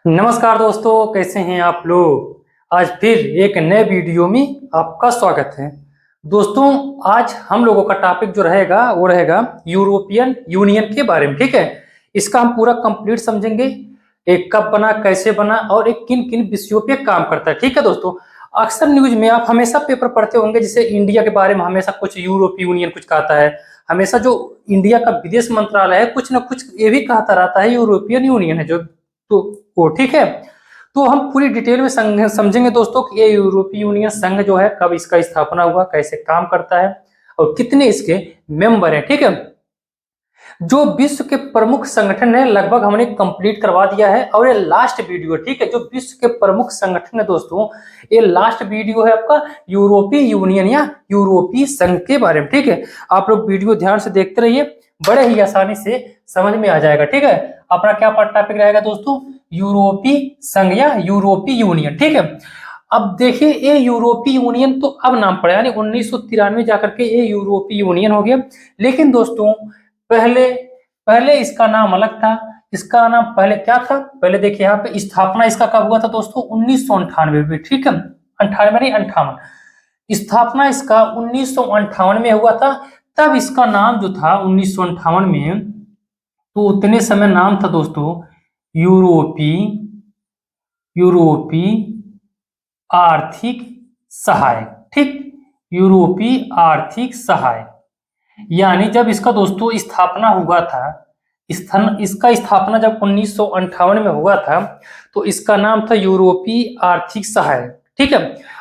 नमस्कार दोस्तों, कैसे हैं आप लोग। आज फिर एक नए वीडियो में आपका स्वागत है। दोस्तों, आज हम लोगों का टॉपिक जो रहेगा वो रहेगा यूरोपियन यूनियन के बारे में। ठीक है, इसका हम पूरा कंप्लीट समझेंगे। एक कब बना, कैसे बना और एक किन किन विषयों पे काम करता है। ठीक है दोस्तों, अक्सर न्यूज में आप हमेशा पेपर पढ़ते होंगे, जैसे इंडिया के बारे में हमेशा कुछ यूरोपीय यूनियन कुछ कहता है। हमेशा जो इंडिया का विदेश मंत्रालय है कुछ ना कुछ ये भी कहता रहता है यूरोपियन यूनियन है जो। तो वो ठीक है। तो हम पूरी डिटेल में समझेंगे दोस्तों कि ये यूरोपीय यूनियन संघ जो है कब इसका स्थापना हुआ, कैसे काम करता है और कितने इसके मेंबर हैं। ठीक है, जो विश्व के प्रमुख संगठन है लगभग हमने कंप्लीट करवा दिया है और ये लास्ट वीडियो। ठीक है, जो विश्व के प्रमुख संगठन है दोस्तों, ये लास्ट वीडियो है आपका यूरोपीय यूनियन या यूरोपीय संघ के बारे में। ठीक है, आप लोग वीडियो ध्यान से देखते रहिए, बड़े ही आसानी से समझ में आ जाएगा। ठीक है, अपना क्या टॉपिक रहेगा दोस्तों, यूरोपीय संघ या यूरोपीय यूनियन। ठीक है, अब देखिए ये यूरोपीय यूनियन तो अब नाम पड़ा, यानी 1993 जाकर के ये यूरोपीय यूनियन हो गया। लेकिन दोस्तों पहले पहले इसका नाम अलग था। इसका नाम पहले क्या था, पहले देखिए यहाँ पे स्थापना इसका कब हुआ था दोस्तों, 1998 में। ठीक है, 98 नहीं 58, स्थापना इसका 1958 में हुआ था। तब इसका नाम जो था 1958 में, तो उतने समय नाम था दोस्तों यूरोपीय यूरोपीय आर्थिक सहायक। ठीक, यूरोपीय आर्थिक सहायक, यानी जब इसका दोस्तों स्थापना हुआ था, इसका स्थापना जब 1958 में हुआ था, तो इसका नाम था यूरोपीय आर्थिक सहायक। ठीक है,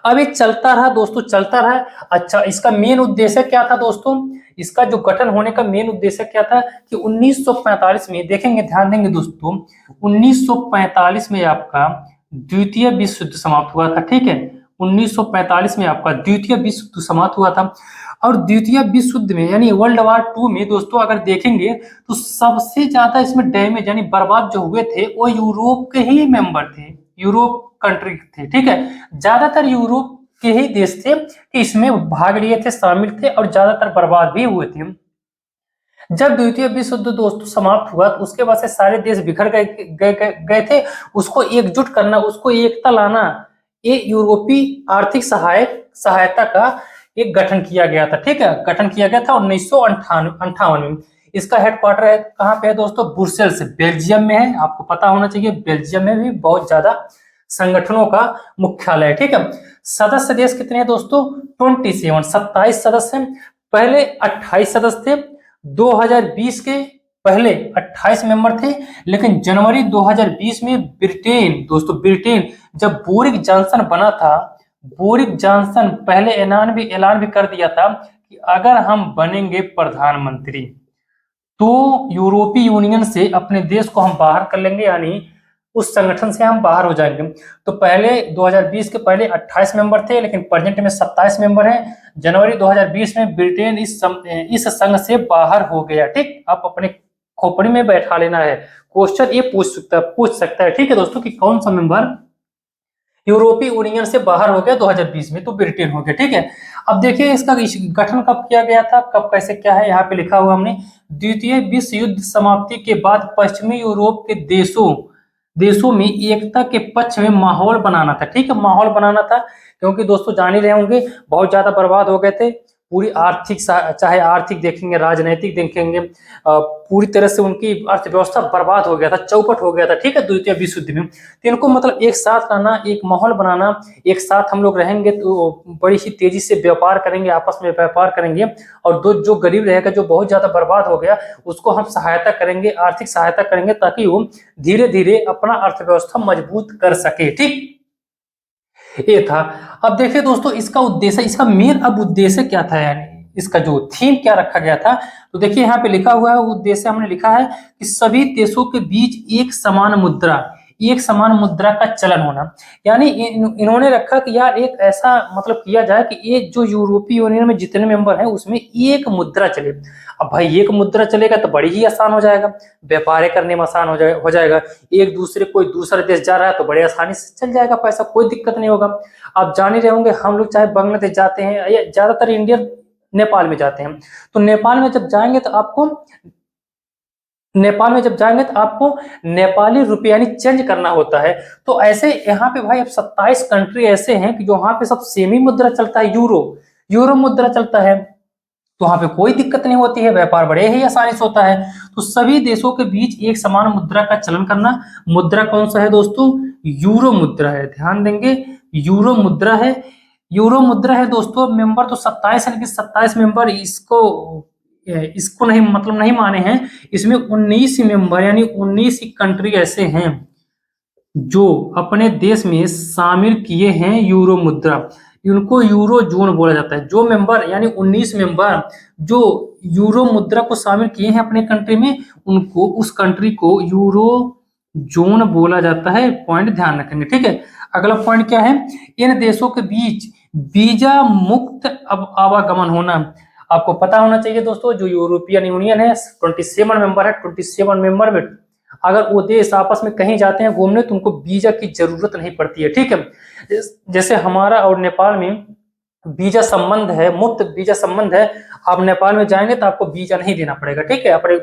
अब ये चलता रहा दोस्तों, चलता रहा। अच्छा, इसका मेन उद्देश्य क्या था दोस्तों, इसका जो गठन होने का मेन उद्देश्य क्या था कि 1945 में, देखेंगे ध्यान देंगे दोस्तों, 1945 में आपका द्वितीय विश्व युद्ध समाप्त हुआ था। ठीक है, 1945 में आपका द्वितीय विश्व युद्ध समाप्त हुआ था। और द्वितीय विश्व युद्ध में यानी वर्ल्ड वार 2 में दोस्तों अगर देखेंगे तो सबसे ज्यादा इसमें डैमेज यानी बर्बाद जो हुए थे वो यूरोप के ही मेंबर थे, यूरोप कंट्री थे। ठीक है, ज्यादातर यूरोप के ही देश थे कि इसमें भाग लिए थे, शामिल थे और ज्यादातर बर्बाद भी हुए थे। जब द्वितीय विश्व युद्ध दोस्तों समाप्त हुआ तो उसके बाद से सारे देश बिखर गए थे। उसको एकजुट करना, उसको एकता लाना, ये यूरोपीय आर्थिक सहायता का एक गठन किया गया था। ठीक है, गठन किया गया था 1958 में। इसका हेडक्वार्टर है कहाँ पे है दोस्तों, ब्रुसेल्स बेल्जियम में है। आपको पता होना चाहिए बेल्जियम में भी बहुत ज्यादा संगठनों का मुख्यालय है। ठीक है, सदस्य देश कितने हैं दोस्तों, 27 सदस्य हैं। पहले 28 सदस्य थे, 2020 के पहले 28 मेंबर थे। लेकिन जनवरी 2020 में ब्रिटेन दोस्तों, ब्रिटेन जब बोरिस जॉनसन बना था, बोरिस जॉनसन पहले ऐलान भी कर दिया था कि अगर हम बनेंगे प्रधानमंत्री तो यूरोपीय यूनियन से अपने देश को हम बाहर कर लेंगे, यानी उस संगठन से हम बाहर हो जाएंगे। तो पहले 2020 के पहले 28 मेंबर थे, लेकिन प्रेजेंट में 27 मेंबर हैं। जनवरी 2020 में ब्रिटेन इस संघ से बाहर हो गया। ठीक, आप अपने खोपड़ी में बैठा लेना है, क्वेश्चन ये पूछ सकता है। ठीक है दोस्तों, कि कौन सा मेंबर यूरोपीय यूनियन से बाहर हो गया 2020 में, तो ब्रिटेन हो गया। ठीक है, अब देखिए इसका गठन कब किया गया था, कब कैसे क्या है, यहाँ पे लिखा हुआ हमने। द्वितीय विश्व युद्ध समाप्ति के बाद पश्चिमी यूरोप के देशों में एकता के पक्ष में माहौल बनाना था। ठीक है, माहौल बनाना था, क्योंकि दोस्तों जान ही रहे होंगे बहुत ज्यादा बर्बाद हो गए थे। पूरी आर्थिक, चाहे आर्थिक देखेंगे, राजनीतिक देखेंगे, पूरी तरह से उनकी अर्थव्यवस्था बर्बाद हो गया था, चौपट हो गया था। ठीक है, द्वितीय विश्व युद्ध में। तो इनको मतलब एक साथ लाना, एक माहौल बनाना, एक साथ हम लोग रहेंगे तो बड़ी ही तेजी से व्यापार करेंगे, आपस में व्यापार करेंगे। और जो गरीब रहेगा, जो बहुत ज्यादा बर्बाद हो गया, उसको हम सहायता करेंगे, आर्थिक सहायता करेंगे, ताकि वो धीरे धीरे अपना अर्थव्यवस्था मजबूत कर सके। ठीक, ये था। अब देखिए दोस्तों इसका उद्देश्य, इसका मेन अब उद्देश्य क्या था, यानी इसका जो थीम क्या रखा गया था, तो देखिए यहाँ पे लिखा हुआ है, उद्देश्य हमने लिखा है कि सभी देशों के बीच एक समान मुद्रा का चलन होना। यानी इन्होंने रखा कि यार एक ऐसा मतलब किया जाए कि ये जो यूरोपीय यूनियन में जितने मेंबर हैं उसमें एक मुद्रा चले। अब भाई एक मुद्रा चलेगा तो बड़ी ही आसान हो जाएगा, व्यापार करने में आसान हो जाएगा। एक दूसरे कोई दूसरा देश जा रहा है तो बड़े आसानी से चल जाएगा पैसा, कोई दिक्कत नहीं होगा। आप जान ही रहे होंगे, हम लोग चाहे बांग्लादेश जाते हैं या ज्यादातर इंडियन नेपाल में जाते हैं, तो नेपाल में जब जाएंगे तो आपको नेपाल में जब जाएंगे तो आपको नेपाली रुपये यानी चेंज करना होता है। तो ऐसे यहाँ पे भाई अब 27 कंट्री ऐसे हैं कि जो वहां पे सब सेमी मुद्रा चलता है, यूरो मुद्रा चलता है। तो वहां पे कोई दिक्कत नहीं होती है, व्यापार बड़े ही आसानी से होता है। तो सभी देशों के बीच एक समान मुद्रा का चलन करना। मुद्रा कौन सा है दोस्तों? यूरो मुद्रा है, ध्यान देंगे, यूरो मुद्रा है। यूरो मुद्रा है दोस्तों। मेंबर तो 27 है, 27 मेंबर इसको नहीं मतलब नहीं माने हैं। इसमें 19 मेंबर यानी 19 कंट्री ऐसे हैं जो अपने देश में शामिल किए हैं यूरो मुद्रा। इनको यूरो जोन बोला जाता है। जो मेंबर यानी 19 मेंबर जो यूरो मुद्रा को शामिल किए हैं अपने कंट्री में, उनको उस कंट्री को यूरो जोन बोला जाता है। पॉइंट ध्यान रखेंगे, ठीक है। अगला पॉइंट क्या है? इन देशों के बीच वीजा मुक्त अब आवागमन होना। आपको पता होना चाहिए दोस्तों, जो यूरोपियन यूनियन है 27 मेंबर है। 27 मेंबर में अगर वो देश आपस में कहीं जाते हैं घूमने तो उनको वीजा की जरूरत नहीं पड़ती है, ठीक है। जैसे हमारा और नेपाल में वीजा संबंध है, मुफ्त वीजा संबंध है। आप नेपाल में जाएंगे तो आपको वीजा नहीं देना पड़ेगा, ठीक है। अपने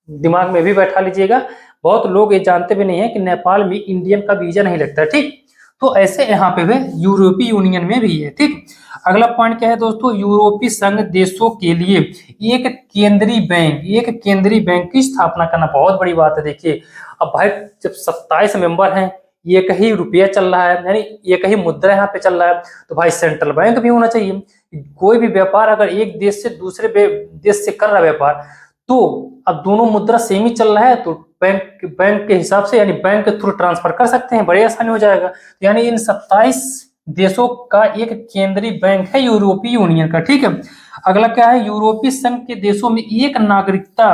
दिमाग में भी बैठा लीजिएगा। बहुत लोग ये जानते भी नहीं है कि नेपाल में इंडियन का वीजा नहीं लगता, ठीक। तो ऐसे यहाँ पे वे यूरोपीय यूनियन में भी है, ठीक। अगला पॉइंट क्या है दोस्तों? यूरोपीय संघ देशों के लिए एक केंद्रीय बैंक की स्थापना करना। बहुत बड़ी बात है। देखिए अब भाई जब 27 मेंबर हैं, एक ही रुपया चल रहा है यानी एक ही मुद्रा यहाँ पे चल रहा है, तो भाई सेंट्रल बैंक भी होना चाहिए। कोई भी व्यापार अगर एक देश से दूसरे देश से कर रहा है व्यापार, तो अब दोनों मुद्रा सेम ही चल रहा है, तो बैंक के हिसाब से यानी बैंक के थ्रू ट्रांसफर कर सकते हैं, बड़ी आसानी हो जाएगा। यानी इन 27 देशों का एक केंद्रीय बैंक है यूरोपीय यूनियन का, ठीक है। अगला क्या है? यूरोपीय संघ के देशों में एक नागरिकता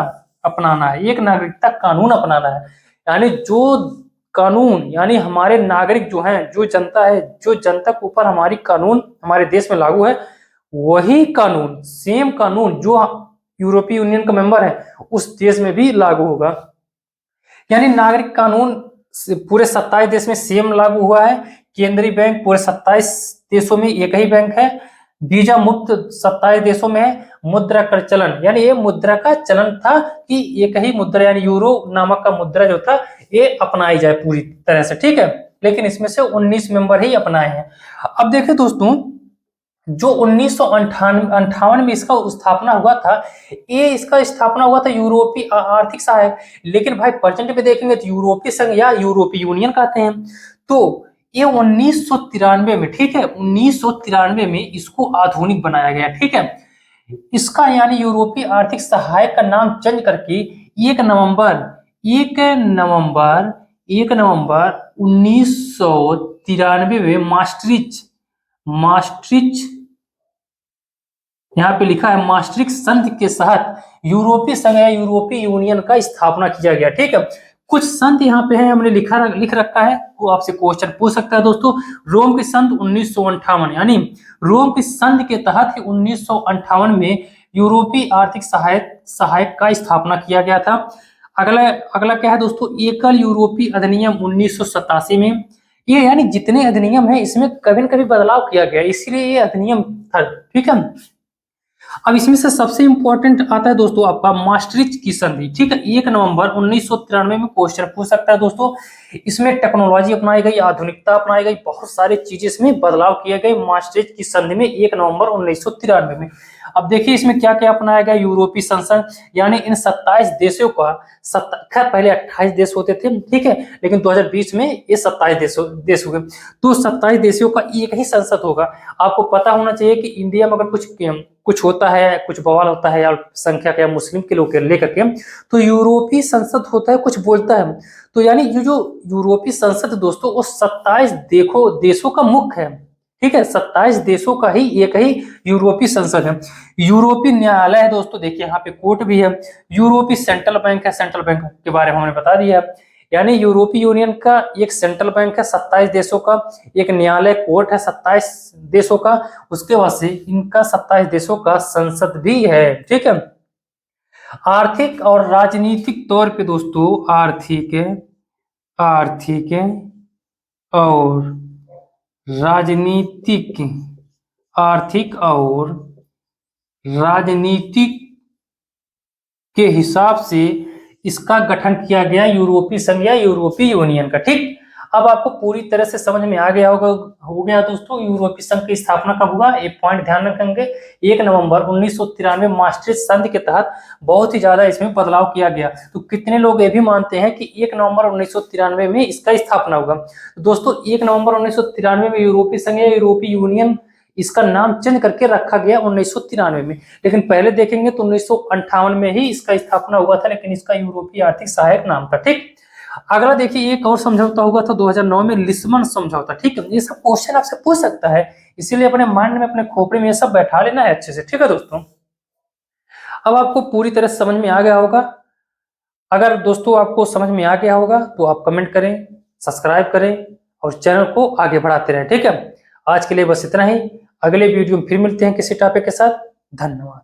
अपनाना है, एक नागरिकता कानून अपनाना है। यानी जो कानून यानी हमारे नागरिक जो हैं, जो जनता है, जो जनता के ऊपर हमारी कानून हमारे देश में लागू है, वही कानून सेम कानून जो यूरोपीय यूनियन का मेंबर है उस देश में भी लागू होगा। यानी नागरिक कानून पूरे 27 देश में सेम लागू हुआ है। केंद्रीय बैंक पूरे 27 देशों में एक ही बैंक है। वीजा मुक्त 27 देशों में है। मुद्रा कर चलन यानी ये मुद्रा का चलन था कि एक ही मुद्रा यानी यूरो नामक का मुद्रा जो था ये अपनाई जाए पूरी तरह से, ठीक है। लेकिन इसमें से 19 मेंबर ही अपनाए हैं। अब देखिए दोस्तों, जो 1958 में इसका स्थापना हुआ था, ये इसका स्थापना हुआ था यूरोपीय आर्थिक सहायक। लेकिन भाई प्रेजेंट में देखेंगे तो यूरोपीय संघ या यूरोपीय यूनियन कहते हैं। तो ये 1993 में, ठीक है, 1993 में इसको आधुनिक बनाया गया, ठीक है। इसका यानी यूरोपीय आर्थिक सहायक का नाम चेंज करके 1 नवंबर 1993 में मास्ट्रिच यहाँ पे लिखा है मास्ट्रिक्ट संधि के तहत यूरोपीय संघ या यूरोपीय यूनियन का स्थापना किया गया, ठीक है। कुछ संत यहाँ पे है, हमने लिख रखा है, वो आपसे क्वेश्चन पूछ सकता है दोस्तों। रोम की संधि 1958 यानी रोम की संधि के तहत 1958 में यूरोपीय आर्थिक सहायक का स्थापना किया गया था। अगला क्या है दोस्तों? एकल यूरोपीय अधिनियम 1987 में। ये यानी जितने अधिनियम है इसमें कभी न कभी बदलाव किया गया, इसीलिए ये अधिनियम था, ठीक है। अब इसमें से सबसे इंपॉर्टेंट आता है दोस्तों आपका मास्ट्रिच की संधि, ठीक है। 1 नवंबर 1993 में क्वेश्चन पूछ सकता है दोस्तों। इसमें टेक्नोलॉजी अपनाई गई, आधुनिकता अपनाई गई, बहुत सारी चीजें इसमें बदलाव किए गए मास्ट्रिच की संधि में 1 नवंबर 1993 में। अब देखिए इसमें क्या क्या अपनाया गया। यूरोपीय संसद यानी इन 27 देशों का खैर पहले 28 देश होते थे, ठीक है, लेकिन 2020 में ये 27 देश हो गए। तो 27 देशों का एक ही संसद होगा। आपको पता होना चाहिए कि इंडिया में अगर कुछ होता है, कुछ बवाल होता है या अल्पसंख्यक या मुस्लिम के लोग लेकर के, तो यूरोपीय संसद होता है, कुछ बोलता है। तो यानी ये जो यूरोपीय संसद दोस्तों वो 27 देशों का मुख्य है, ठीक है। 27 देशों का ही एक ही यूरोपीय संसद है। यूरोपीय न्यायालय है दोस्तों, देखिए यहाँ पे कोर्ट भी है। यूरोपीय सेंट्रल बैंक है, सेंट्रल बैंक के बारे में हमने बता दिया। यानी यूरोपीय यूनियन का एक सेंट्रल बैंक है 27 देशों का, एक न्यायालय कोर्ट है 27 देशों का, उसके बाद से इनका 27 देशों का संसद भी है, ठीक है। आर्थिक और राजनीतिक तौर पे दोस्तों आर्थिक और राजनीतिक के हिसाब से इसका गठन किया गया यूरोपीय संघ या यूरोपीय यूनियन का। ठीक, अब आपको पूरी तरह से समझ में आ गया होगा, हो गया दोस्तों। यूरोपीय संघ की स्थापना कब हुआ, एक पॉइंट ध्यान रखेंगे, 1 नवंबर 1993 maastricht संधि के तहत बहुत ही ज्यादा इसमें बदलाव किया गया। तो कितने लोग ये भी मानते हैं कि 1 नवंबर 1993 में इसका स्थापना होगा। तो दोस्तों 1 नवंबर 1993 में यूरोपीय संघ या यूरोपीय यूनियन इसका नाम चेंज करके रखा गया 1993 में, लेकिन पहले देखेंगे तो 1958 में ही इसका स्थापना हुआ था, लेकिन इसका यूरोपीय आर्थिक सहायक नाम था। ठीक, अगला देखिए एक और समझौता हुआ था 2009 में, लिस्बन समझौता। ठीक है, ये सब क्वेश्चन आपसे पूछ सकता है, इसीलिए अपने माइंड में, अपने खोपड़े में ये सब बैठा लेना है अच्छे से। ठीक है दोस्तों, अब आपको पूरी तरह से समझ में आ गया होगा। अगर दोस्तों आपको समझ में आ गया होगा तो आप कमेंट करें, सब्सक्राइब करें और चैनल को आगे बढ़ाते रहें। ठीक है, आज के लिए बस इतना ही, अगले वीडियो में फिर मिलते हैं किसी टॉपिक के साथ। धन्यवाद।